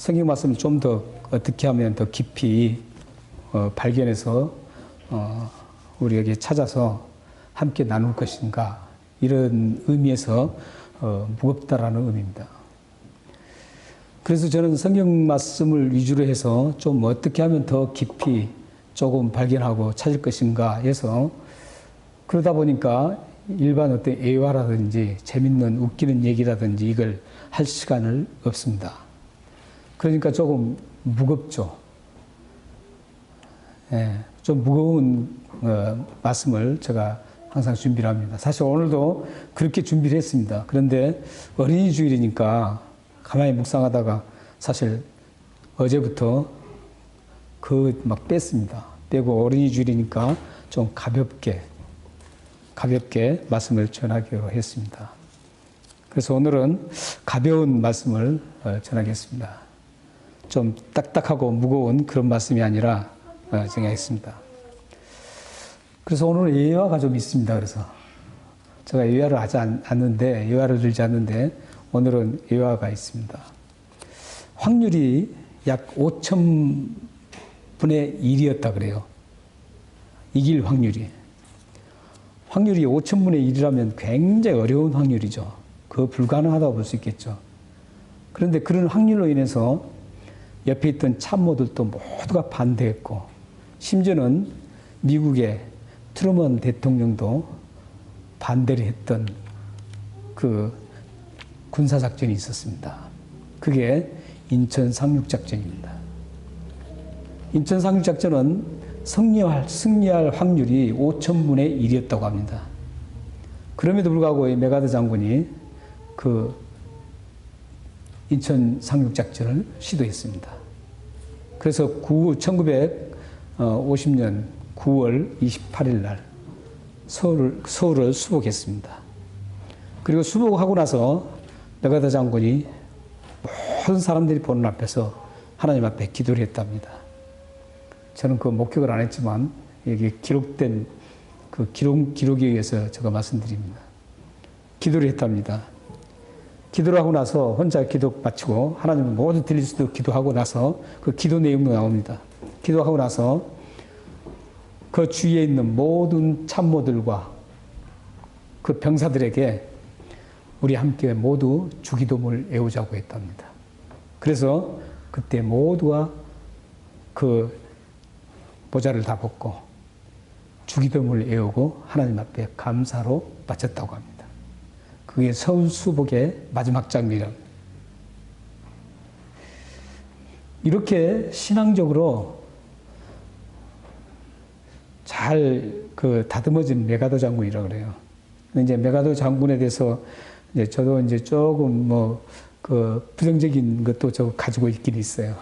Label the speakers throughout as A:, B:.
A: 성경 말씀을 좀 더 어떻게 하면 더 깊이 발견해서 우리에게 찾아서 함께 나눌 것인가, 이런 의미에서 무겁다라는 의미입니다. 그래서 저는 성경 말씀을 위주로 해서 좀 어떻게 하면 더 깊이 조금 발견하고 찾을 것인가 해서, 그러다 보니까 일반 어떤 애화라든지 재밌는 웃기는 얘기라든지 이걸 할 시간을 없습니다. 그러니까 조금 무겁죠. 예, 좀 무거운 말씀을 제가 항상 준비를 합니다. 사실 오늘도 그렇게 준비를 했습니다. 그런데 어린이 주일이니까 가만히 묵상하다가 사실 어제부터 막 뺐습니다. 빼고 어린이 주일이니까 좀 가볍게 말씀을 전하기로 했습니다. 그래서 오늘은 가벼운 말씀을 전하겠습니다. 좀 딱딱하고 무거운 그런 말씀이 아니라 정하겠습니다. 그래서 오늘은 예화가 좀 있습니다. 그래서 제가 예화를 하지 않는데, 예화를 들지 않는데 오늘은 예화가 있습니다. 확률이 약 5,000분의 1이었다 그래요. 이길 확률이 5,000분의 1이라면 굉장히 어려운 확률이죠. 그거 불가능하다고 볼 수 있겠죠. 그런데 그런 확률로 인해서 옆에 있던 참모들도 모두가 반대했고, 심지어는 미국의 트루먼 대통령도 반대를 했던 그 군사작전이 있었습니다. 그게 인천 상륙작전입니다. 인천 상륙작전은 승리할 확률이 5,000분의 1이었다고 합니다. 그럼에도 불구하고 메가더 장군이 그 인천 상륙작전을 시도했습니다. 그래서 1950년 9월 28일 날 서울을 수복했습니다. 그리고 수복하고 나서 메가더 장군이 모든 사람들이 보는 앞에서 하나님 앞에 기도를 했답니다. 저는 그 목격을 안 했지만 여기 기록된 그 기록에 의해서 제가 말씀드립니다. 기도를 했답니다. 기도를 하고 나서 혼자 기도 마치고 하나님 모두 들릴 수도 기도하고 나서 그 기도 내용도 나옵니다. 기도하고 나서 그 주위에 있는 모든 참모들과 그 병사들에게 우리 함께 모두 주기도문을 외우자고 했답니다. 그래서 그때 모두가 그 모자를 다 벗고 주기도문을 외우고 하나님 앞에 감사로 바쳤다고 합니다. 그게 서울 수복의 마지막 장면이랍니다. 이렇게 신앙적으로 잘 다듬어진 메가더 장군이라고 그래요. 이제 메가더 장군에 대해서 이제 저도 이제 조금 부정적인 것도 저 가지고 있긴 있어요.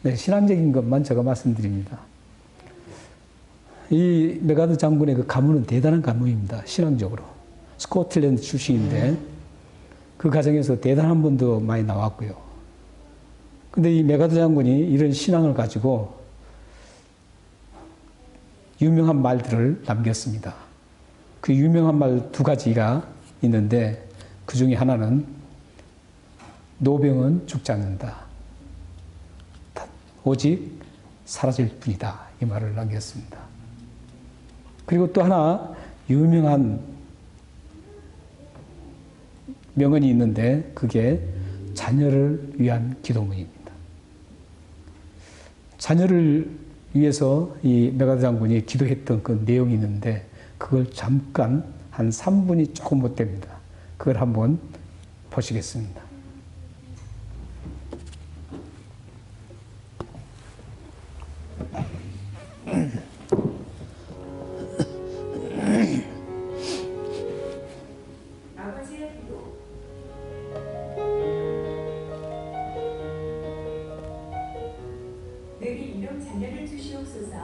A: 네, 신앙적인 것만 제가 말씀드립니다. 이 메가더 장군의 그 가문은 대단한 가문입니다. 신앙적으로. 스코틀랜드 출신인데 그 가정에서 대단한 분도 많이 나왔고요. 근데 이 메가더 장군이 이런 신앙을 가지고 유명한 말들을 남겼습니다. 그 유명한 말 2가지가 있는데 그 중에 하나는 노병은 죽지 않는다. 오직 사라질 뿐이다. 이 말을 남겼습니다. 그리고 또 하나 유명한 명언이 있는데 그게 자녀를 위한 기도문입니다. 자녀를 위해서 이 메가더 장군이 기도했던 그 내용이 있는데 그걸 잠깐 한 3분이 조금 못 됩니다. 그걸 한번 보시겠습니다.
B: 내게 이런 자녀를 주시옵소서.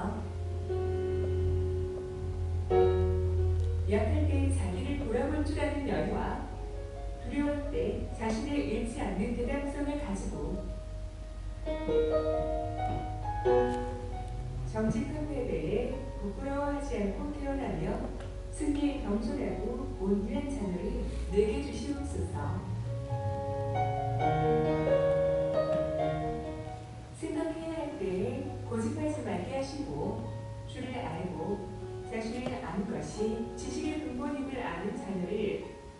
B: 약할 때 자기를 돌아볼 줄 아는 열과 두려울 때 자신을 잃지 않는 대담성을 가지고 정직한 패배에 부끄러워하지 않고 태어나며 승리에 겸손하고 온유한 자녀를 내게 주시옵소서.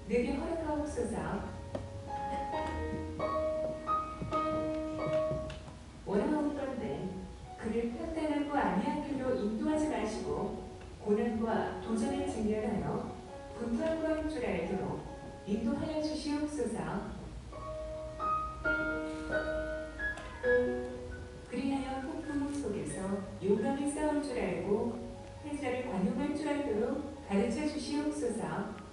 B: 내게 허락하옵소서. 원하옵건대 그를 편단하고 아니한 길로 인도하지 마시고 고난과 도전을 직면하여 분투한 것인 줄 알도록 인도하여 주시옵소서. 그리하여 폭풍 속에서 용감히 싸울 줄 알고 회사를 관용할 줄 알도록 가르쳐 주시옵소서.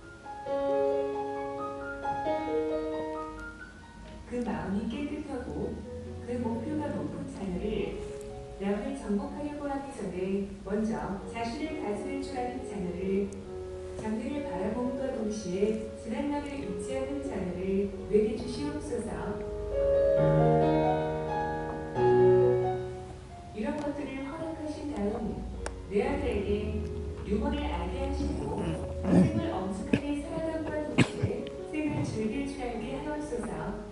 B: 그 마음이 깨끗하고 그 목표가 높은 자녀를 남을 정복하려고 하기 전에 먼저 자신을 다스릴 줄 아는 자녀를 장래를 바라봄과 동시에 지난 날을 잊지 않은 자녀를 내게 주시옵소서. 이런 것들을 허락하신 다음 내 아들에게 유머를 알게 하시고 생을 엄숙하게 살아감과 동시에 생을 즐길 줄 알게 하옵소서.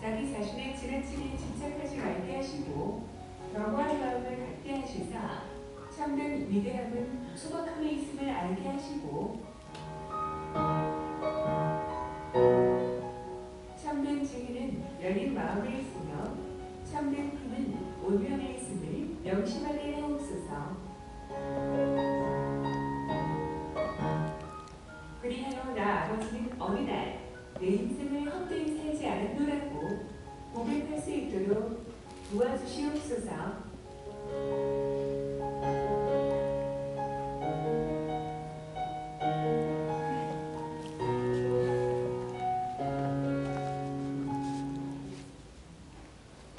B: 자기 자신의 지나치게 집착하지 말게 하시고 겸허한 마음을 갖게 하시사 참된 위대함은 소박함에 있음을 알게 하시고 참된 지혜는 열린 마음에 있으며 참된 힘은 온면에 있음을 명심하게 하옵소서. 그리하여 나 아버지는 어느 날 내 인생을 헛되이 살지 않았노라고 고백할 수 있도록 도와주시옵소서.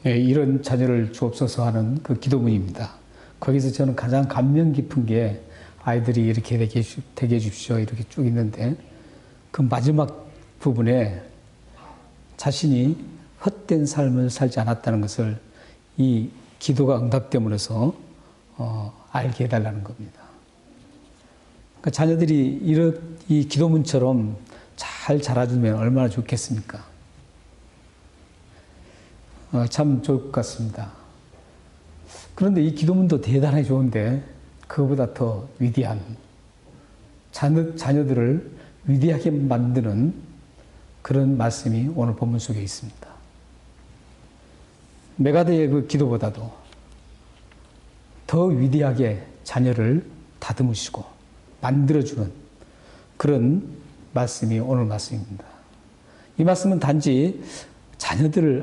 A: 네, 이런 자녀를 주옵소서 하는 그 기도문입니다. 거기서 저는 가장 감명 깊은 게 아이들이 이렇게 되게 해주십시오 이렇게 쭉 있는데 그 마지막 부분에 자신이 헛된 삶을 살지 않았다는 것을 이 기도가 응답됨으로써 알게 해달라는 겁니다. 그러니까 자녀들이 이 기도문처럼 잘 자라주면 얼마나 좋겠습니까? 참 좋을 것 같습니다. 그런데 이 기도문도 대단히 좋은데 그거보다 더 위대한 자녀들을 위대하게 만드는 그런 말씀이 오늘 본문 속에 있습니다. 메가드의 그 기도보다도 더 위대하게 자녀를 다듬으시고 만들어주는 그런 말씀이 오늘 말씀입니다. 이 말씀은 단지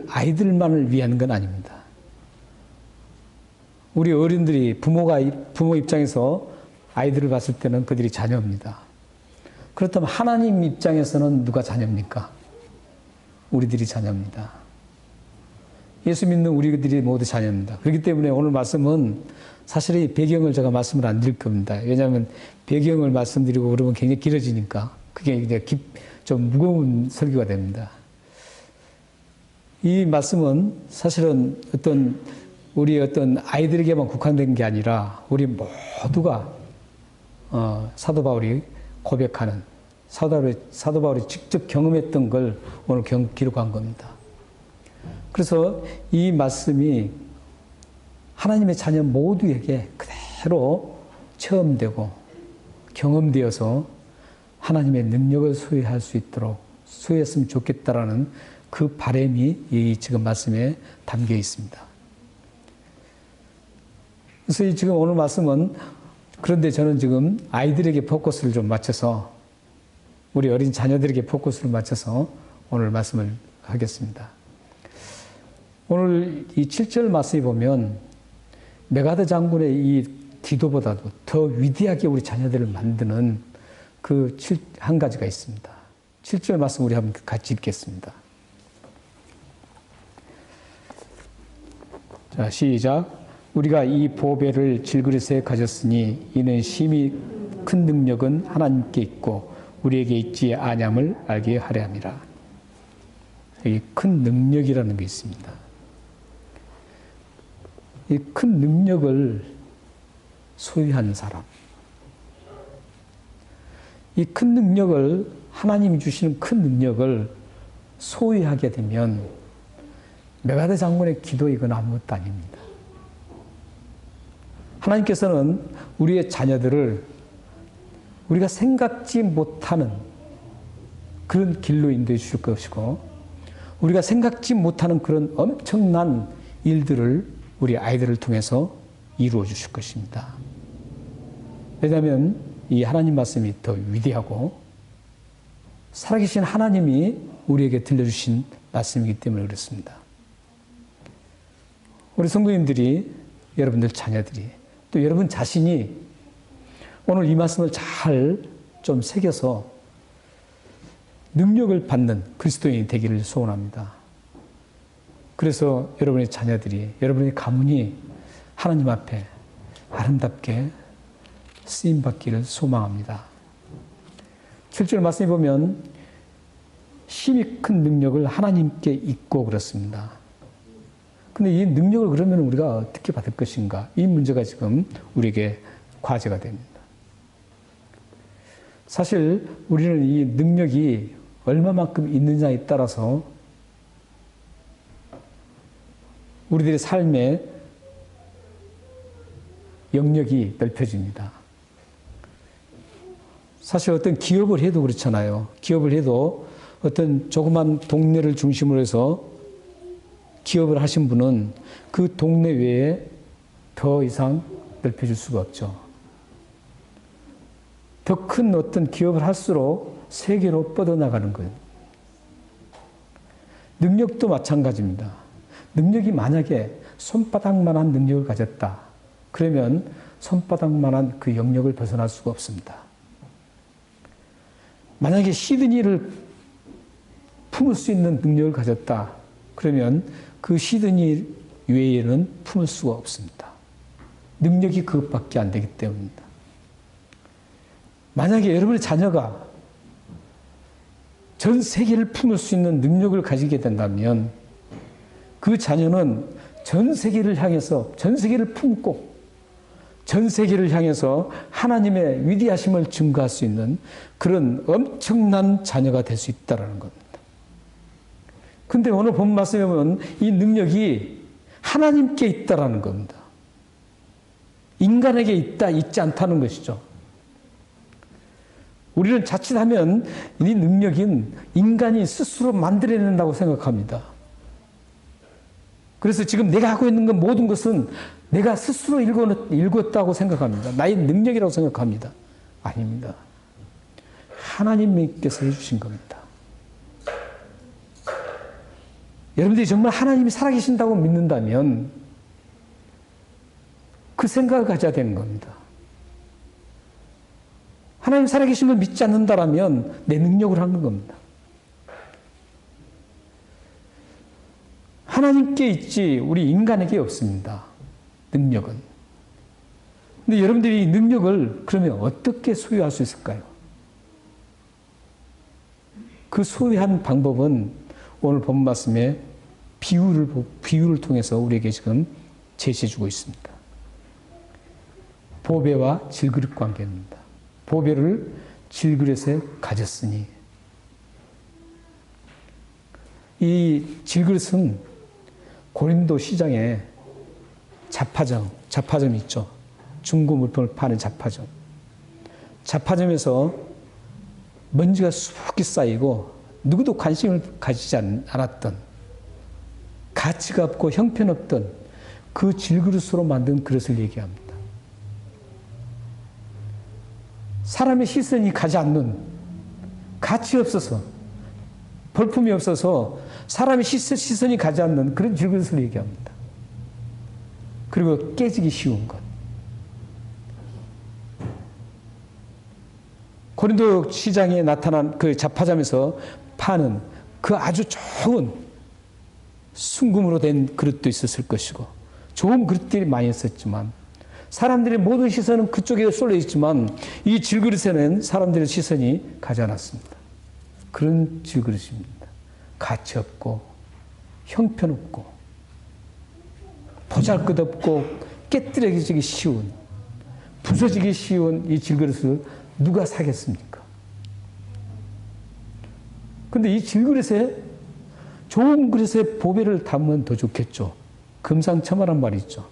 A: 아이들만을 위한 건 아닙니다. 우리 어른들이 부모 입장에서 아이들을 봤을 때는 그들이 자녀입니다. 그렇다면 하나님 입장에서는 누가 자녀입니까? 우리들이 자녀입니다. 예수 믿는 우리들이 모두 자녀입니다. 그렇기 때문에 오늘 말씀은 사실 이 배경을 제가 말씀을 안 드릴 겁니다. 왜냐하면 배경을 말씀드리고 그러면 굉장히 길어지니까 그게 이제 좀 무거운 설교가 됩니다. 이 말씀은 사실은 우리 아이들에게만 국한된 게 아니라 우리 모두가 사도 바울이 고백하는 사도 바울이 직접 경험했던 걸 오늘 기록한 겁니다. 그래서 이 말씀이 하나님의 자녀 모두에게 그대로 체험되고 경험되어서 하나님의 능력을 소유할 수 있도록 소유했으면 좋겠다라는 그 바람이 이 지금 말씀에 담겨 있습니다. 그래서 지금 오늘 말씀은 그런데 저는 지금 아이들에게 포커스를 좀 맞춰서 우리 어린 자녀들에게 포커스를 맞춰서 오늘 말씀을 하겠습니다. 오늘 이 7절 말씀에 보면 메가드 장군의 이 기도보다도 더 위대하게 우리 자녀들을 만드는 그 한 가지가 있습니다. 7절 말씀 우리 한번 같이 읽겠습니다. 자, 시작. 우리가 이 보배를 질그릇에 가졌으니 이는 심히 큰 능력은 하나님께 있고 우리에게 있지 아니함을 알게 하려 함이라. 여기 큰 능력이라는 게 있습니다. 이 큰 능력을 소유한 사람. 이 큰 능력을 하나님이 주시는 큰 능력을 소유하게 되면 메가드 장군의 기도 이건 아무것도 아닙니다. 하나님께서는 우리의 자녀들을 우리가 생각지 못하는 그런 길로 인도해 주실 것이고, 우리가 생각지 못하는 그런 엄청난 일들을 우리 아이들을 통해서 이루어 주실 것입니다. 왜냐하면 이 하나님 말씀이 더 위대하고 살아계신 하나님이 우리에게 들려주신 말씀이기 때문에 그렇습니다. 우리 성도님들이, 여러분들 자녀들이, 또 여러분 자신이 오늘 이 말씀을 잘 좀 새겨서 능력을 받는 그리스도인이 되기를 소원합니다. 그래서 여러분의 자녀들이, 여러분의 가문이 하나님 앞에 아름답게 쓰임받기를 소망합니다. 7절 말씀에 보면 힘이 큰 능력을 하나님께 잊고 그렇습니다. 근데 이 능력을 그러면 우리가 어떻게 받을 것인가? 이 문제가 지금 우리에게 과제가 됩니다. 사실 우리는 이 능력이 얼마만큼 있느냐에 따라서 우리들의 삶의 영역이 넓혀집니다. 사실 어떤 기업을 해도 그렇잖아요. 기업을 해도 어떤 조그만 동네를 중심으로 해서 기업을 하신 분은 그 동네 외에 더 이상 넓혀줄 수가 없죠. 더 큰 어떤 기업을 할수록 세계로 뻗어나가는 거예요. 능력도 마찬가지입니다. 능력이 만약에 손바닥만한 능력을 가졌다. 그러면 손바닥만한 그 영역을 벗어날 수가 없습니다. 만약에 시드니를 품을 수 있는 능력을 가졌다. 그러면 그 시드니 외에는 품을 수가 없습니다. 능력이 그것밖에 안 되기 때문입니다. 만약에 여러분의 자녀가 전 세계를 품을 수 있는 능력을 가지게 된다면 그 자녀는 전 세계를 향해서, 전 세계를 품고 전 세계를 향해서 하나님의 위대하심을 증거할 수 있는 그런 엄청난 자녀가 될 수 있다는 겁니다. 근데 오늘 본 말씀에 보면 이 능력이 하나님께 있다라는 겁니다. 인간에게 있지 않다는 것이죠. 우리는 자칫하면 이 능력은 인간이 스스로 만들어낸다고 생각합니다. 그래서 지금 내가 하고 있는 모든 것은 내가 스스로 읽었다고 생각합니다. 나의 능력이라고 생각합니다. 아닙니다. 하나님께서 해주신 겁니다. 여러분들이 정말 하나님이 살아계신다고 믿는다면 그 생각을 가져야 되는 겁니다. 하나님 살아계신 걸 믿지 않는다라면 내 능력을 하는 겁니다. 하나님께 있지 우리 인간에게 없습니다. 능력은. 근데 여러분들이 이 능력을 그러면 어떻게 소유할 수 있을까요? 그 소유한 방법은 오늘 본 말씀에 비유를 통해서 우리에게 지금 제시해 주고 있습니다. 보배와 질그릇 관계입니다. 보배를 질그릇에 가졌으니, 이 질그릇은 고린도 시장에 잡화점이 있죠. 중고 물품을 파는 잡화점. 잡화점에서 먼지가 수북히 쌓이고 누구도 관심을 가지지 않았던, 가치가 없고 형편없던 그 질그릇으로 만든 그릇을 얘기합니다. 사람의 시선이 가지 않는, 가치 없어서, 볼품이 없어서 사람의 시선이 가지 않는 그런 질그릇을 얘기합니다. 그리고 깨지기 쉬운 것. 고린도 시장에 나타난 그 잡화점에서 파는 그 아주 좋은 순금으로 된 그릇도 있었을 것이고, 좋은 그릇들이 많이 있었지만, 사람들의 모든 시선은 그쪽에 쏠려 있지만 이 질그릇에는 사람들의 시선이 가지 않았습니다. 그런 질그릇입니다. 가치 없고 형편없고 보잘것없고 깨뜨려지기 쉬운, 부서지기 쉬운 이 질그릇을 누가 사겠습니까? 근데 이 질그릇에, 좋은 그릇에 보배를 담으면 더 좋겠죠. 금상첨화란 말이 있죠.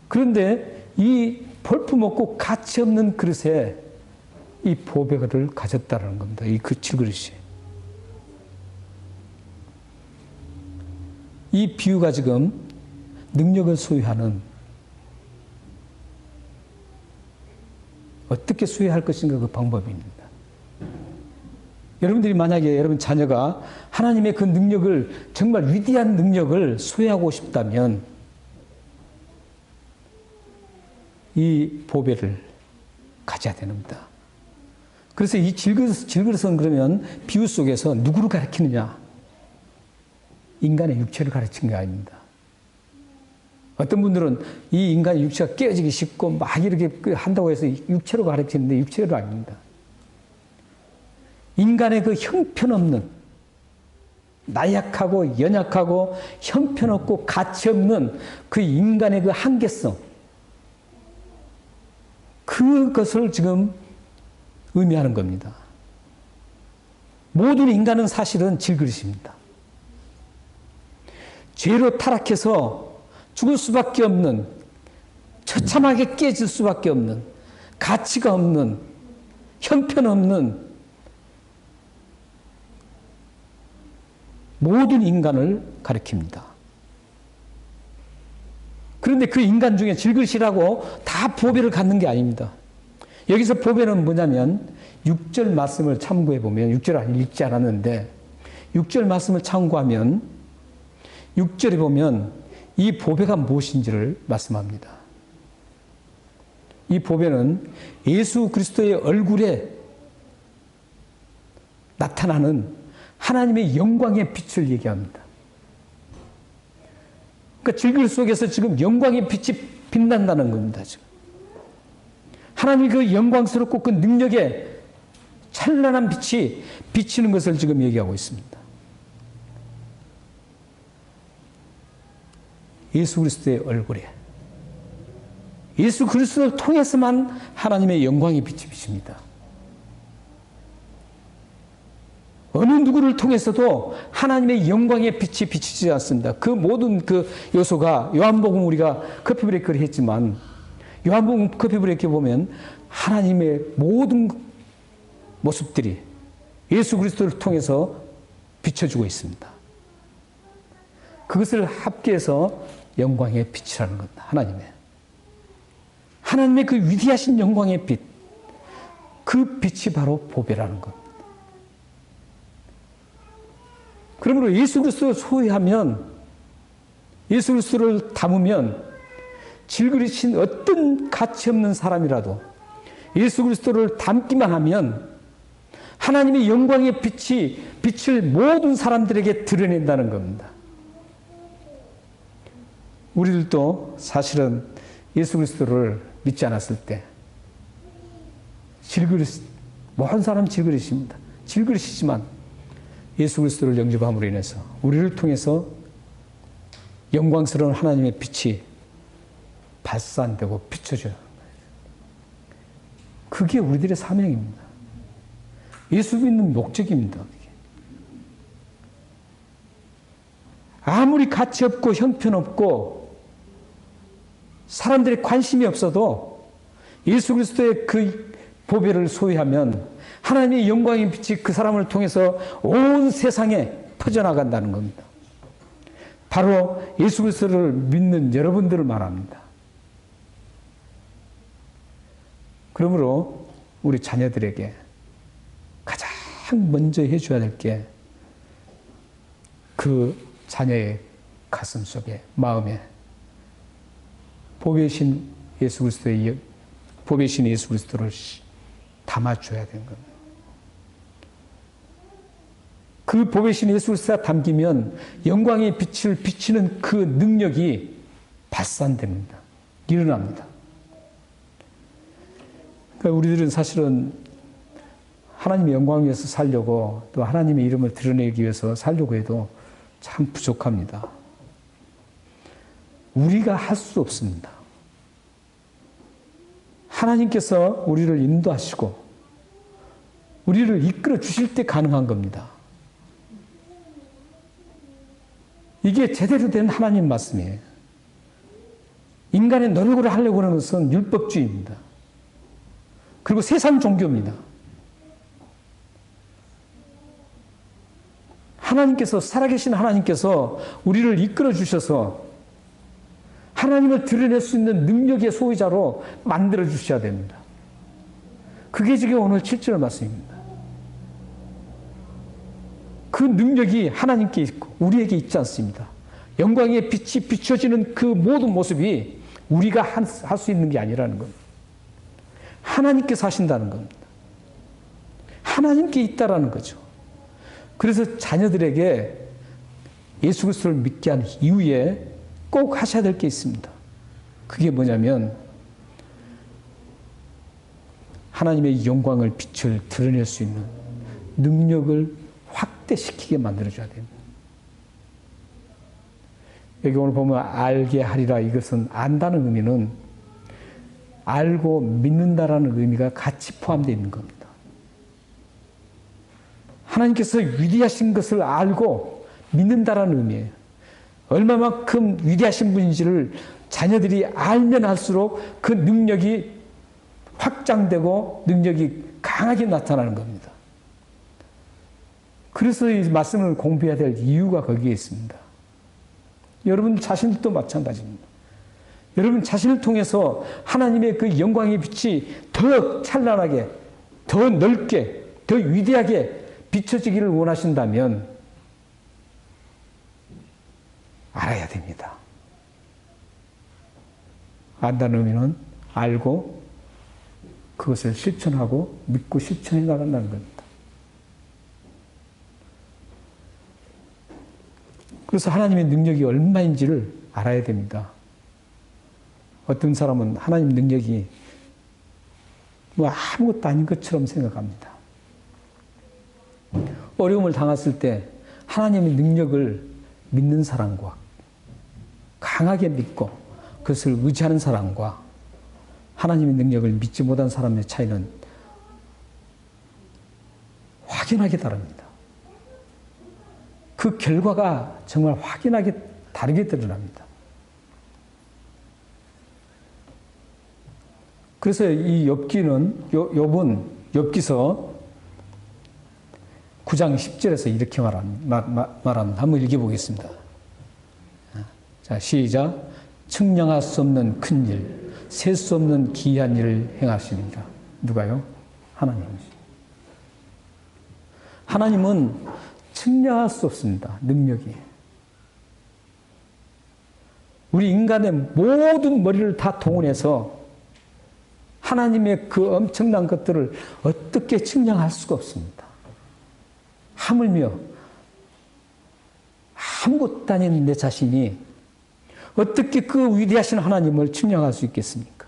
A: 그런데 이 볼품없고 가치 없는 그릇에 이 보배를 가졌다는 겁니다. 이 질그릇이. 이 비유가 지금 능력을 소유하는 어떻게 소유할 것인가 그 방법입니다. 여러분들이 만약에 여러분 자녀가 하나님의 그 능력을 정말 위대한 능력을 소유하고 싶다면 이 보배를 가져야 됩니다. 그래서 이 질그릇은 그러면 비유 속에서 누구를 가리키느냐? 인간의 육체를 가르친 게 아닙니다. 어떤 분들은 이 인간의 육체가 깨어지기 쉽고 막 이렇게 한다고 해서 육체로 가르치는데 육체로 아닙니다. 인간의 그 형편없는, 나약하고 연약하고 형편없고 가치없는 그 인간의 그 한계성, 그것을 지금 의미하는 겁니다. 모든 인간은 사실은 질그릇입니다. 죄로 타락해서 죽을 수밖에 없는, 처참하게 깨질 수밖에 없는, 가치가 없는, 형편없는 모든 인간을 가리킵니다. 그런데 그 인간 중에 질그릇이라고 다 보배를 갖는 게 아닙니다. 여기서 보배는 뭐냐면 6절 말씀을 참고해 보면 6절 아니 읽지 않았는데 6절 말씀을 참고하면 6절에 보면 이 보배가 무엇인지를 말씀합니다. 이 보배는 예수 그리스도의 얼굴에 나타나는 하나님의 영광의 빛을 얘기합니다. 그러니까 질그릇 속에서 지금 영광의 빛이 빛난다는 겁니다. 지금. 하나님의 그 영광스럽고 그 능력의 찬란한 빛이 비치는 것을 지금 얘기하고 있습니다. 예수 그리스도의 얼굴에 예수 그리스도를 통해서만 하나님의 영광의 빛이 비칩니다. 어느 누구를 통해서도 하나님의 영광의 빛이 비치지 않습니다. 그 모든 그 요소가 요한복음 우리가 커피 브레이크를 했지만 요한복음 커피 브레이크 보면 하나님의 모든 모습들이 예수 그리스도를 통해서 비춰주고 있습니다. 그것을 합계해서 영광의 빛이라는 겁니다. 하나님의 그 위대하신 영광의 빛, 그 빛이 바로 보배라는 겁니다. 그러므로 예수 그리스도를 소유하면, 예수 그리스도를 담으면 질그릇인 어떤 가치 없는 사람이라도 예수 그리스도를 담기만 하면 하나님의 영광의 빛이 빛을 모든 사람들에게 드러낸다는 겁니다. 우리들도 사실은 예수 그리스도를 믿지 않았을 때 질그릇, 모든 사람 질그릇입니다. 질그릇이지만 예수 그리스도를 영접함으로 인해서 우리를 통해서 영광스러운 하나님의 빛이 발산되고 비춰져요. 그게 우리들의 사명입니다. 예수 믿는 목적입니다. 아무리 가치 없고 형편없고 사람들의 관심이 없어도 예수 그리스도의 그 보배를 소유하면 하나님의 영광의 빛이 그 사람을 통해서 온 세상에 퍼져나간다는 겁니다. 바로 예수 그리스도를 믿는 여러분들을 말합니다. 그러므로 우리 자녀들에게 가장 먼저 해줘야 될 게 그 자녀의 가슴 속에, 마음에 보배신 예수 그리스도를 담아줘야 되는 겁니다. 그 보배신 예수 그리스도가 담기면 영광의 빛을 비치는 그 능력이 발산됩니다. 일어납니다. 그러니까 우리들은 사실은 하나님의 영광을 위해서 살려고 또 하나님의 이름을 드러내기 위해서 살려고 해도 참 부족합니다. 우리가 할 수 없습니다. 하나님께서 우리를 인도하시고 우리를 이끌어 주실 때 가능한 겁니다. 이게 제대로 된 하나님 말씀이에요. 인간의 노력을 하려고 하는 것은 율법주의입니다. 그리고 세상 종교입니다. 하나님께서, 살아계신 하나님께서 우리를 이끌어 주셔서 하나님을 드러낼 수 있는 능력의 소유자로 만들어 주셔야 됩니다. 그게 지금 오늘 7절 말씀입니다. 그 능력이 하나님께 있고 우리에게 있지 않습니다. 영광의 빛이 비춰지는 그 모든 모습이 우리가 할 수 있는 게 아니라는 겁니다. 하나님께서 하신다는 겁니다. 하나님께 있다라는 거죠. 그래서 자녀들에게 예수 그리스도를 믿게 한 이후에 꼭 하셔야 될 게 있습니다. 그게 뭐냐면 하나님의 영광을, 빛을 드러낼 수 있는 능력을 확대시키게 만들어줘야 됩니다. 여기 오늘 보면 알게 하리라, 이것은 안다는 의미는 알고 믿는다라는 의미가 같이 포함되어 있는 겁니다. 하나님께서 위대하신 것을 알고 믿는다라는 의미예요. 얼마만큼 위대하신 분인지를 자녀들이 알면 할수록 그 능력이 확장되고 능력이 강하게 나타나는 겁니다. 그래서 이 말씀을 공부해야 될 이유가 거기에 있습니다. 여러분 자신들도 마찬가지입니다. 여러분 자신을 통해서 하나님의 그 영광의 빛이 더 찬란하게, 더 넓게, 더 위대하게 비춰지기를 원하신다면 알아야 됩니다. 안다는 의미는 알고 그것을 실천하고 믿고 실천해 나간다는 겁니다. 그래서 하나님의 능력이 얼마인지를 알아야 됩니다. 어떤 사람은 하나님 능력이 뭐 아무것도 아닌 것처럼 생각합니다. 어려움을 당했을 때 하나님의 능력을 믿는 사람과 강하게 믿고 그것을 의지하는 사람과 하나님의 능력을 믿지 못한 사람의 차이는 확연하게 다릅니다. 그 결과가 정말 확연하게 다르게 드러납니다. 그래서 이 욥기는 욥기서 9장 10절에서 이렇게 말합니다. 한번 읽어보겠습니다. 자, 시작. 측량할 수 없는 큰 일, 셀 수 없는 기이한 일을 행하십니다. 누가요? 하나님이죠. 하나님은 측량할 수 없습니다. 능력이. 우리 인간의 모든 머리를 다 동원해서 하나님의 그 엄청난 것들을 어떻게 측량할 수가 없습니다. 하물며 아무것도 아닌 내 자신이 어떻게 그 위대하신 하나님을 측량할 수 있겠습니까?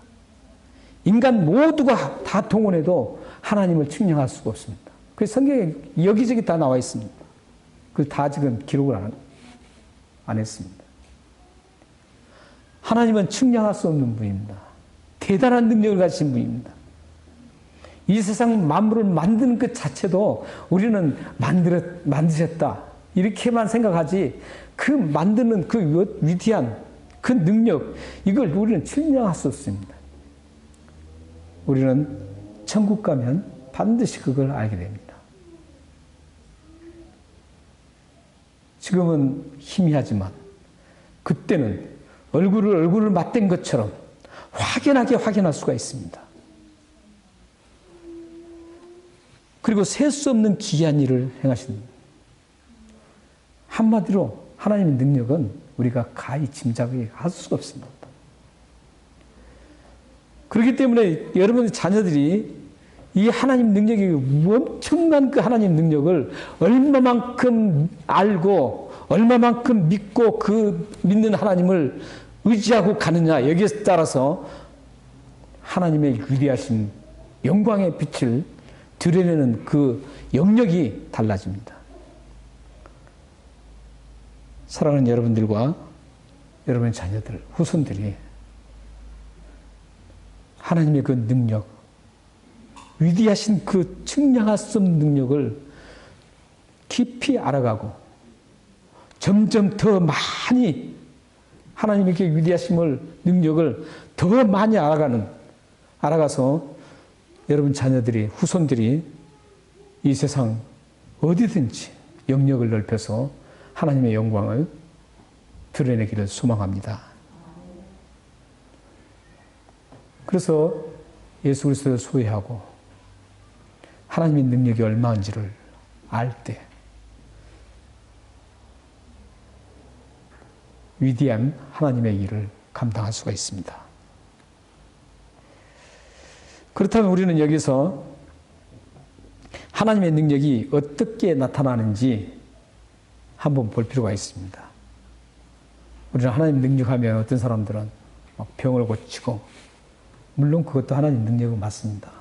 A: 인간 모두가 다 동원해도 하나님을 측량할 수가 없습니다. 그 성경에 여기저기 다 나와 있습니다. 그걸 다 지금 기록을 안 했습니다. 하나님은 측량할 수 없는 분입니다. 대단한 능력을 가지신 분입니다. 이 세상 만물을 만드는 것 자체도 우리는 만드셨다 이렇게만 생각하지, 그 만드는 그 위대한 그 능력, 이걸 우리는 측량할 수 없습니다. 우리는 천국 가면 반드시 그걸 알게 됩니다. 지금은 희미하지만 그때는 얼굴을 맞댄 것처럼 확연하게 확인할 수가 있습니다. 그리고 셀 수 없는 기이한 일을 행하십니다. 한마디로 하나님의 능력은 우리가 가히 짐작을 할 수가 없습니다. 그렇기 때문에 여러분의 자녀들이 이 하나님 능력이 엄청난 그 하나님 능력을 얼마만큼 알고 얼마만큼 믿고 그 믿는 하나님을 의지하고 가느냐, 여기에 따라서 하나님의 위대하신 영광의 빛을 드러내는 그 영역이 달라집니다. 사랑하는 여러분들과 여러분의 자녀들, 후손들이 하나님의 그 능력, 위대하신 그 측량할 수 없는 능력을 깊이 알아가고 점점 더 많이 하나님의 그 위대하심을, 능력을 더 많이 알아가서 여러분 자녀들이, 후손들이 이 세상 어디든지 영역을 넓혀서 하나님의 영광을 드러내기를 소망합니다. 그래서 예수 그리스도를 소유하고 하나님의 능력이 얼마인지를 알 때 위대한 하나님의 일을 감당할 수가 있습니다. 그렇다면 우리는 여기서 하나님의 능력이 어떻게 나타나는지 한번 볼 필요가 있습니다. 우리는 하나님 능력하면 어떤 사람들은 막 병을 고치고, 물론 그것도 하나님 능력은 맞습니다.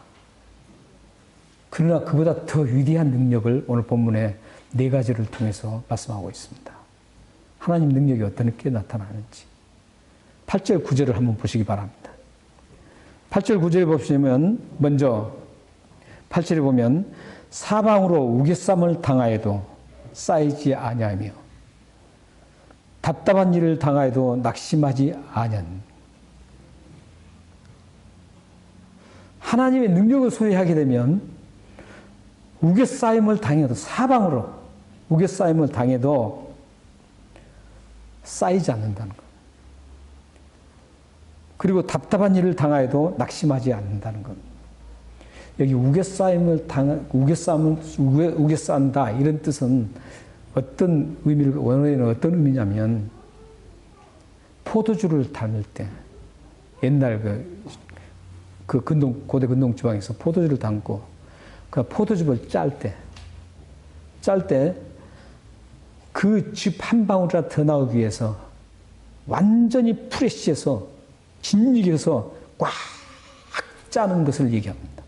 A: 그러나 그보다 더 위대한 능력을 오늘 본문에 4가지를 통해서 말씀하고 있습니다. 하나님 능력이 어떻게 나타나는지 8절 9절을 한번 보시기 바랍니다. 8절 9절에 보시면 먼저 8절에 보면 사방으로 우겨쌈을 당하여도 쌓이지 아니하며 답답한 일을 당하여도 낙심하지 아니한. 하나님의 능력을 소유하게 되면 우겨싸임을 당해도, 사방으로 우겨싸임을 당해도 쌓이지 않는다는 것. 그리고 답답한 일을 당하여도 낙심하지 않는다는 것. 여기 우겨싸는다 이런 뜻은 어떤 의미를, 원어에는 어떤 의미냐면, 포도주를 담을 때, 옛날 고대 근동 지방에서 포도주를 담고 그 포도즙을 짤 때 그 즙 한 방울이라도 더 나오기 위해서 완전히 프레시해서 진익해서 꽉 짜는 것을 얘기합니다.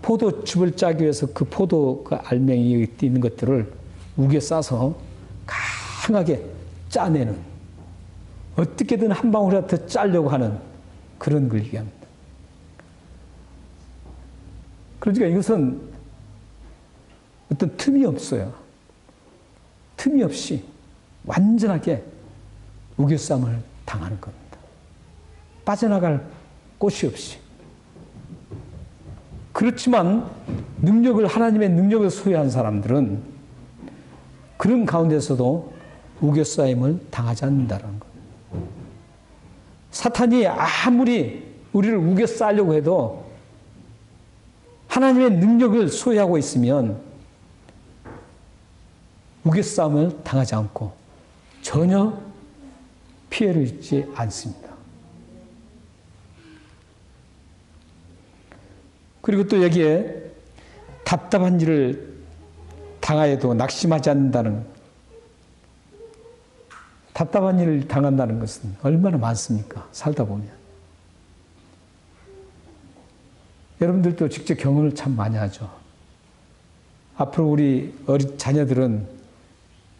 A: 포도즙을 짜기 위해서 그 포도 그 알맹이 있는 것들을 우겨 싸서 강하게 짜내는, 어떻게든 한 방울이라도 더 짜려고 하는 그런 걸 얘기합니다. 그러니까 이것은 어떤 틈이 없어요. 틈이 없이 완전하게 우겨쌈을 당하는 겁니다. 빠져나갈 곳이 없이. 그렇지만 하나님의 능력을 소유한 사람들은 그런 가운데서도 우겨싸임을 당하지 않는다는 것. 사탄이 아무리 우리를 우겨싸려고 해도 하나님의 능력을 소유하고 있으면 우겨싸움을 당하지 않고 전혀 피해를 입지 않습니다. 그리고 또 여기에 답답한 일을 당하여도 낙심하지 않는다는, 답답한 일을 당한다는 것은 얼마나 많습니까? 살다 보면. 여러분들도 직접 경험을 참 많이 하죠. 앞으로 우리 어린 자녀들은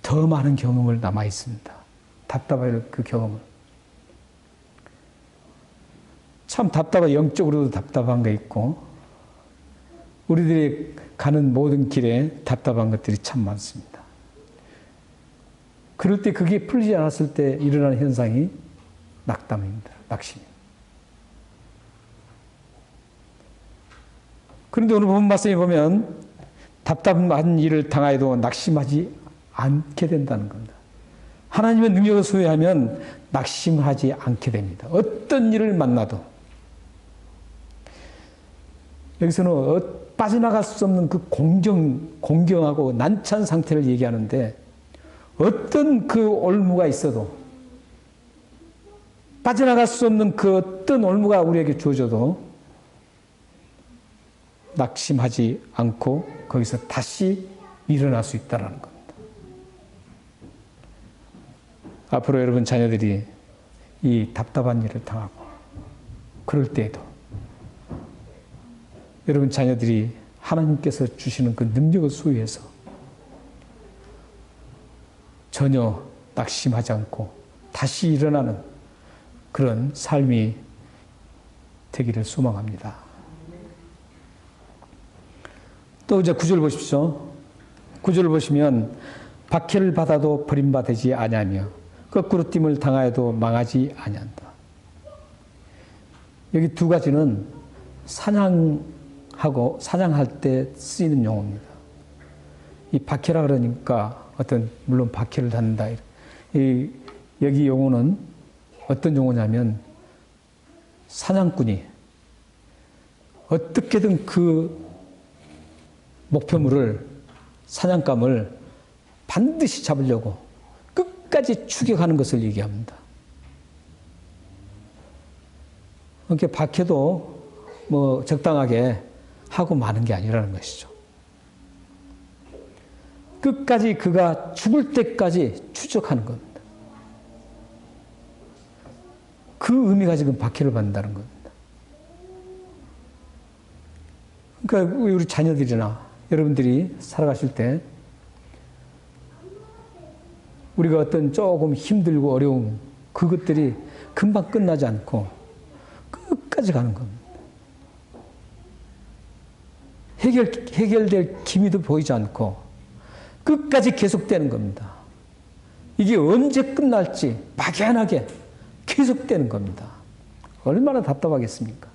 A: 더 많은 경험을 남아 있습니다. 답답할 그 경험을. 참 영적으로도 답답한 게 있고, 우리들이 가는 모든 길에 답답한 것들이 참 많습니다. 그럴 때 그게 풀리지 않았을 때 일어나는 현상이 낙담입니다. 낙심입니다. 그런데 오늘 본 말씀에 보면 답답한 일을 당하여도 낙심하지 않게 된다는 겁니다. 하나님의 능력을 소유하면 낙심하지 않게 됩니다. 어떤 일을 만나도. 여기서는 빠져나갈 수 없는 그 공경하고 난처한 상태를 얘기하는데, 어떤 그 올무가 있어도, 빠져나갈 수 없는 그 어떤 올무가 우리에게 주어져도 낙심하지 않고 거기서 다시 일어날 수 있다는 겁니다. 앞으로 여러분 자녀들이 이 답답한 일을 당하고 그럴 때에도 여러분 자녀들이 하나님께서 주시는 그 능력을 소유해서 전혀 낙심하지 않고 다시 일어나는 그런 삶이 되기를 소망합니다. 또 이제 9절 보십시오. 9절을 보시면 박해를 받아도 버림받지 아니하며 거꾸로 됨을 당하여도 망하지 아니한다. 여기 두 가지는 사냥할 때 쓰이는 용어입니다. 이 박해라 그러니까 물론 박해를 받는다. 여기 용어는 어떤 용어냐면 사냥꾼이 어떻게든 그 목표물을, 사냥감을 반드시 잡으려고 끝까지 추격하는 것을 얘기합니다. 그러니까 박해도 뭐 적당하게 하고 마는 게 아니라는 것이죠. 끝까지 그가 죽을 때까지 추적하는 겁니다. 그 의미가 지금 박해를 받는다는 겁니다. 그러니까 우리 자녀들이나 여러분들이 살아가실 때 우리가 어떤 조금 힘들고 어려운 그것들이 금방 끝나지 않고 끝까지 가는 겁니다. 해결될 기미도 보이지 않고 끝까지 계속되는 겁니다. 이게 언제 끝날지 막연하게 계속되는 겁니다. 얼마나 답답하겠습니까?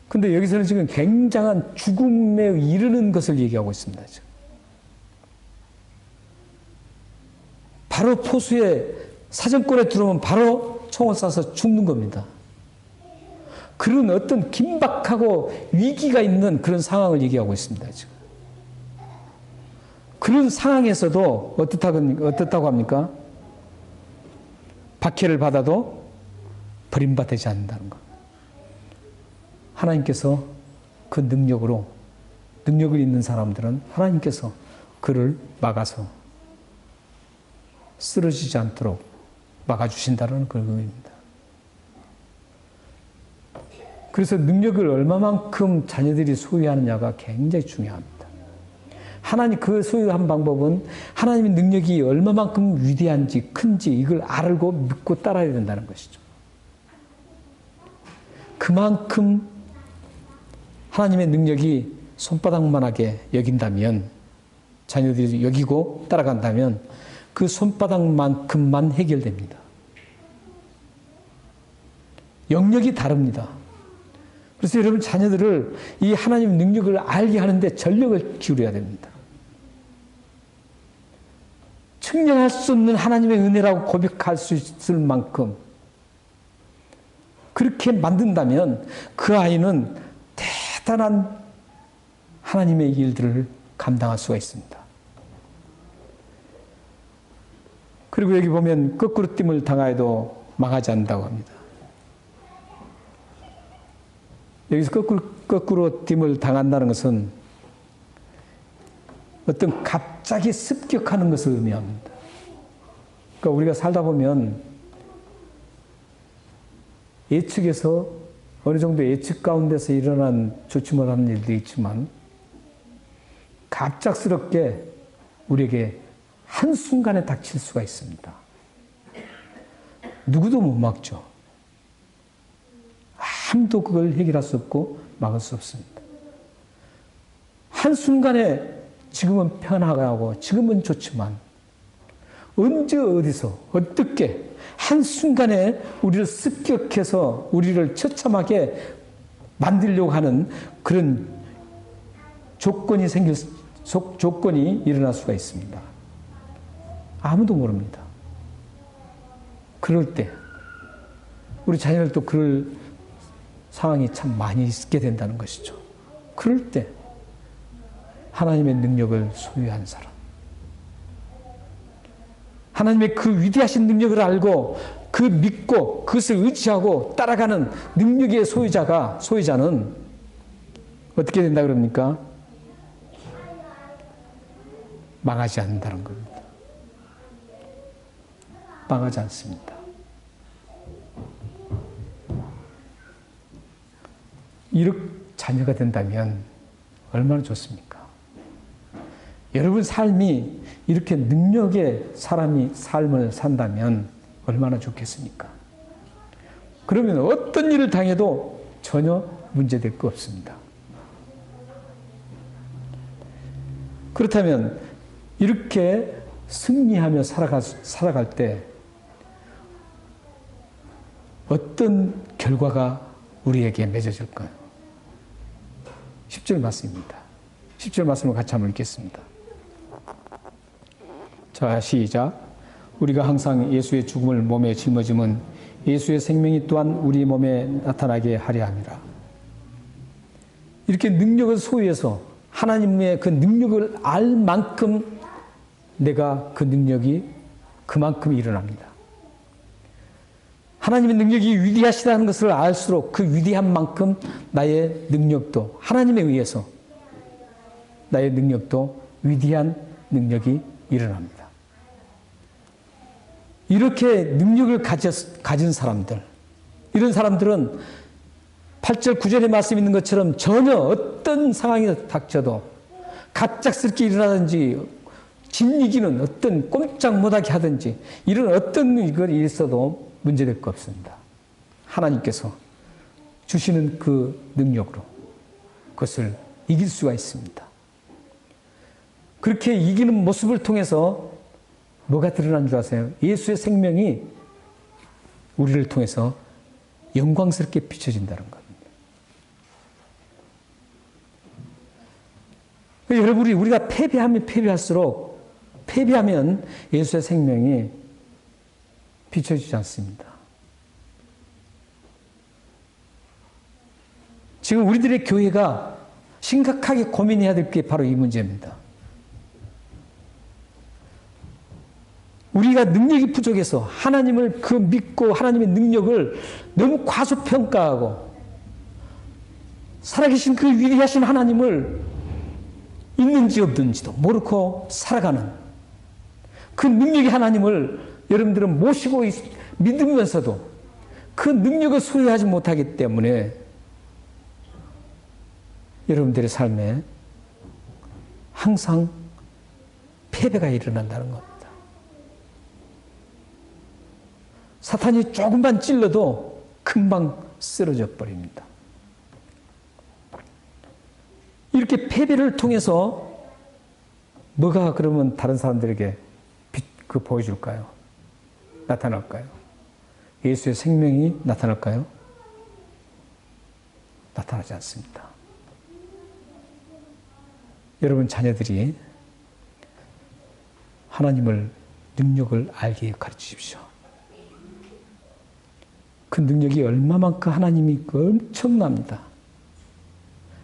A: 근데 여기서는 지금 굉장한 죽음에 이르는 것을 얘기하고 있습니다. 지금. 바로 포수의 사정권에 들어오면 바로 총을 쏴서 죽는 겁니다. 그런 어떤 긴박하고 위기가 있는 그런 상황을 얘기하고 있습니다. 지금. 그런 상황에서도 어떻다고 합니까? 박해를 받아도 버림받지 않는다는 것. 하나님께서 그 능력을 있는 사람들은 하나님께서 그를 막아서 쓰러지지 않도록 막아주신다는 그런 의미입니다. 그래서 능력을 얼마만큼 자녀들이 소유하느냐가 굉장히 중요합니다. 하나님 그 소유한 방법은 하나님의 능력이 얼마만큼 위대한지 큰지 이걸 알고 믿고 따라야 된다는 것이죠. 그만큼 하나님의 능력이 손바닥만하게 여긴다면 자녀들이 여기고 따라간다면 그 손바닥만큼만 해결됩니다. 영역이 다릅니다. 그래서 여러분 자녀들을 이 하나님의 능력을 알게 하는데 전력을 기울여야 됩니다. 측량할 수 없는 하나님의 은혜라고 고백할 수 있을 만큼 그렇게 만든다면 그 아이는 대단한 하나님의 일들을 감당할 수가 있습니다. 그리고 여기 보면 거꾸로 됨을 당하여도 망하지 않는다고 합니다. 여기서 거꾸로 됨을 당한다는 것은 어떤 갑자기 습격하는 것을 의미합니다. 그러니까 우리가 살다 보면 예측에서 어느 정도 예측 가운데서 일어난 좋지 못한 일도 있지만 갑작스럽게 우리에게 한순간에 닥칠 수가 있습니다. 누구도 못 막죠. 아무도 그걸 해결할 수 없고 막을 수 없습니다. 한순간에 지금은 편하고 지금은 좋지만 언제 어디서 어떻게 한순간에 우리를 습격해서 우리를 처참하게 만들려고 하는 그런 조건이 일어날 수가 있습니다. 아무도 모릅니다. 그럴 때 우리 자녀들도 그럴 상황이 참 많이 있게 된다는 것이죠. 그럴 때 하나님의 능력을 소유한 사람, 하나님의 그 위대하신 능력을 알고 그 믿고 그것을 의지하고 따라가는 능력의 소유자는 어떻게 된다 그럽니까? 망하지 않는다는 겁니다. 망하지 않습니다. 이렇게 자녀가 된다면 얼마나 좋습니까? 여러분 삶이 이렇게 능력의 사람이 삶을 산다면 얼마나 좋겠습니까? 그러면 어떤 일을 당해도 전혀 문제될 거 없습니다. 그렇다면 이렇게 승리하며 살아갈 때 어떤 결과가 우리에게 맺어질까요? 10절 말씀입니다. 10절 말씀을 같이 한번 읽겠습니다. 자, 시작. 우리가 항상 예수의 죽음을 몸에 짊어짐은 예수의 생명이 또한 우리 몸에 나타나게 하려 함이라. 이렇게 능력을 소유해서 하나님의 그 능력을 알 만큼 내가 그 능력이 그만큼 일어납니다. 하나님의 능력이 위대하시다는 것을 알수록 그 위대한 만큼 나의 능력도 하나님에 의해서 나의 능력도 위대한 능력이 일어납니다. 이렇게 능력을 가진 사람들, 이런 사람들은 8절 9절에 말씀 있는 것처럼 전혀 어떤 상황이 닥쳐도 갑작스럽게 일어나든지 진이기는 어떤 꼼짝 못하게 하든지 이런 어떤 일이 있어도 문제될 거 없습니다. 하나님께서 주시는 그 능력으로 그것을 이길 수가 있습니다. 그렇게 이기는 모습을 통해서 뭐가 드러난 줄 아세요? 예수의 생명이 우리를 통해서 영광스럽게 비춰진다는 겁니다. 여러분, 우리가 패배하면 예수의 생명이 비춰지지 않습니다. 지금 우리들의 교회가 심각하게 고민해야 될 게 바로 이 문제입니다. 우리가 능력이 부족해서 하나님을 믿고 하나님의 능력을 너무 과소평가하고 살아계신 그 위대하신 하나님을 있는지 없는지도 모르고 살아가는 그 능력의 하나님을 여러분들은 모시고 믿으면서도 그 능력을 소유하지 못하기 때문에 여러분들의 삶에 항상 패배가 일어난다는 겁니다. 사탄이 조금만 찔러도 금방 쓰러져 버립니다. 이렇게 패배를 통해서 뭐가 그러면 다른 사람들에게 보여줄까요? 나타날까요? 예수의 생명이 나타날까요? 나타나지 않습니다. 여러분 자녀들이 하나님을 능력을 알게 가르치십시오. 그 능력이 얼마만큼 하나님이 엄청납니다.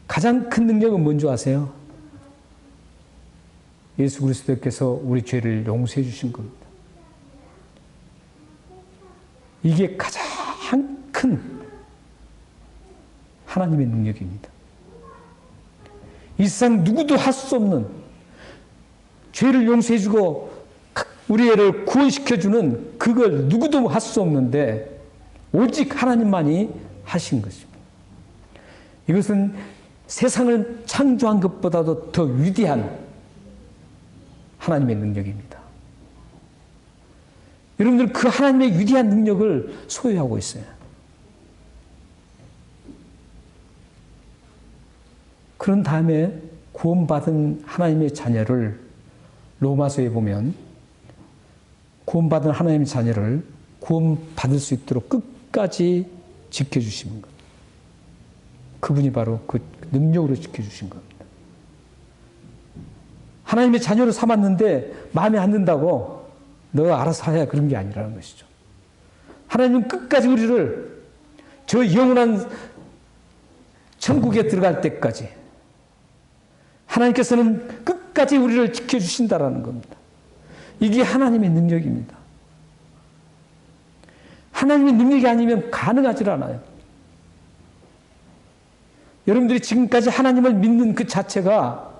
A: 가장 큰 능력은 뭔지 아세요? 예수 그리스도께서 우리 죄를 용서해 주신 겁니다. 이게 가장 큰 하나님의 능력입니다. 이 세상 누구도 할 수 없는 죄를 용서해 주고 우리 애를 구원시켜 주는 그걸 누구도 할 수 없는데 오직 하나님만이 하신 것입니다. 이것은 세상을 창조한 것보다도 더 위대한 하나님의 능력입니다. 여러분들 그 하나님의 위대한 능력을 소유하고 있어요. 그런 다음에 구원받은 하나님의 자녀를 로마서에 보면 구원받은 하나님의 자녀를 구원받을 수 있도록 끝까지 지켜주시는 것. 그분이 바로 그 능력으로 지켜주신 겁니다. 하나님의 자녀로 삼았는데 마음에 안 든다고 너 알아서 해야 그런 게 아니라는 것이죠. 하나님은 끝까지 우리를 저 영원한 천국에 들어갈 때까지 하나님께서는 끝까지 우리를 지켜주신다라는 겁니다. 이게 하나님의 능력입니다. 하나님의 능력이 아니면 가능하지 않아요. 여러분들이 지금까지 하나님을 믿는 그 자체가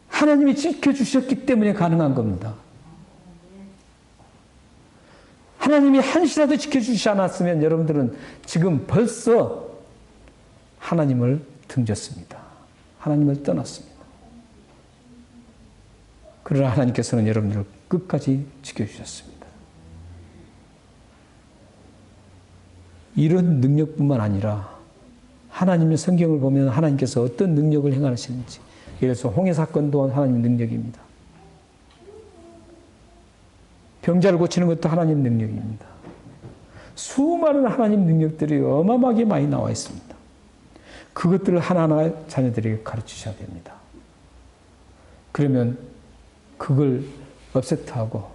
A: 하나님이 지켜주셨기 때문에 가능한 겁니다. 하나님이 한시라도 지켜주시지 않았으면 여러분들은 지금 벌써 하나님을 등졌습니다. 하나님을 떠났습니다. 그러나 하나님께서는 여러분들을 끝까지 지켜주셨습니다. 이런 능력뿐만 아니라 하나님의 성경을 보면 하나님께서 어떤 능력을 행하시는지, 예를 들어서 홍해 사건도 하나님의 능력입니다. 병자를 고치는 것도 하나님 능력입니다. 수많은 하나님 능력들이 어마어마하게 많이 나와 있습니다. 그것들을 하나하나 자녀들에게 가르치셔야 됩니다. 그러면 그걸 업세트하고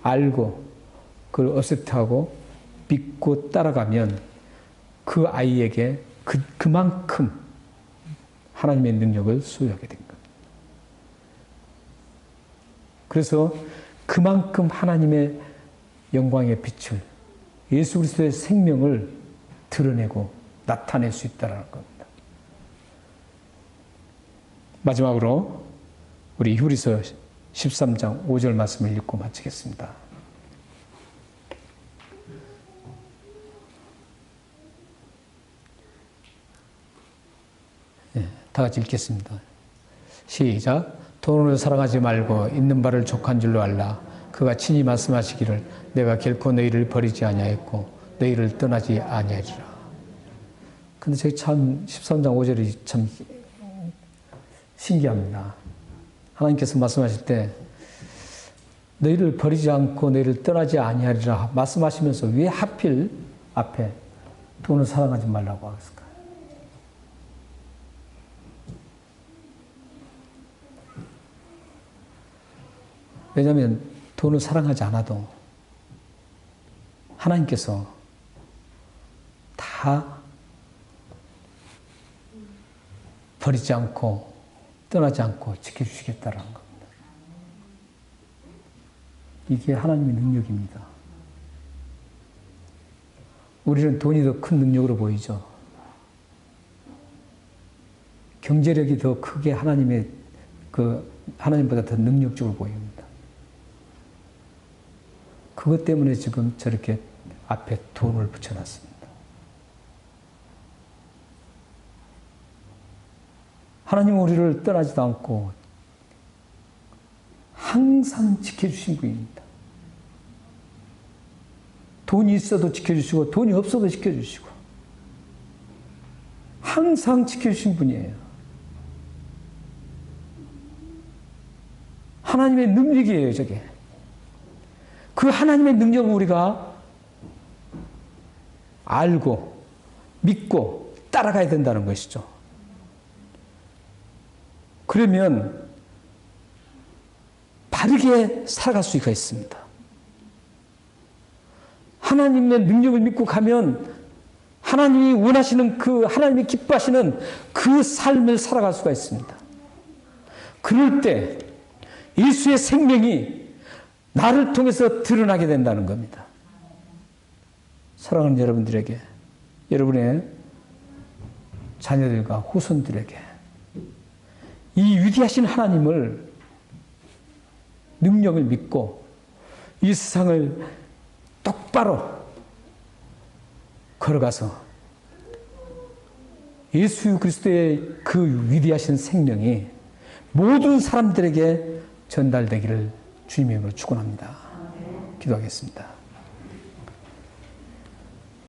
A: 알고 그걸 업세트하고 믿고 따라가면 그 아이에게 그만큼 하나님의 능력을 소유하게 된 겁니다. 그래서 그만큼 하나님의 영광의 빛을, 예수 그리스도의 생명을 드러내고 나타낼 수 있다는 겁니다. 마지막으로 우리 히브리서 13장 5절 말씀을 읽고 마치겠습니다. 다 같이 읽겠습니다. 시작. 돈으로 사랑하지 말고 있는 바를 족한 줄로 알라. 그가 친히 말씀하시기를 내가 결코 너희를 버리지 아니하였고 너희를 떠나지 아니하리라. 근데 저기 참 13장 5절이 참 신기합니다. 하나님께서 말씀하실 때 너희를 버리지 않고 너희를 떠나지 아니하리라 말씀하시면서 왜 하필 앞에 돈을 사랑하지 말라고 하셨을까요? 왜냐하면 돈을 사랑하지 않아도 하나님께서 다 버리지 않고 떠나지 않고 지켜주시겠다는 겁니다. 이게 하나님의 능력입니다. 우리는 돈이 더 큰 능력으로 보이죠. 경제력이 더 크게 하나님보다 더 능력적으로 보입니다. 그것 때문에 지금 저렇게 앞에 돈을 붙여놨습니다. 하나님은 우리를 떠나지도 않고 항상 지켜주신 분입니다. 돈이 있어도 지켜주시고 돈이 없어도 지켜주시고 항상 지켜주신 분이에요. 하나님의 능력이에요, 저게. 그 하나님의 능력을 우리가 알고 믿고 따라가야 된다는 것이죠. 그러면 바르게 살아갈 수가 있습니다. 하나님의 능력을 믿고 가면 하나님이 원하시는 하나님이 기뻐하시는 그 삶을 살아갈 수가 있습니다. 그럴 때 예수의 생명이 나를 통해서 드러나게 된다는 겁니다. 사랑하는 여러분들에게, 여러분의 자녀들과 후손들에게 이 위대하신 하나님을 능력을 믿고 이 세상을 똑바로 걸어가서 예수 그리스도의 그 위대하신 생명이 모든 사람들에게 전달되기를 주님의 이름으로 축원합니다. 기도하겠습니다.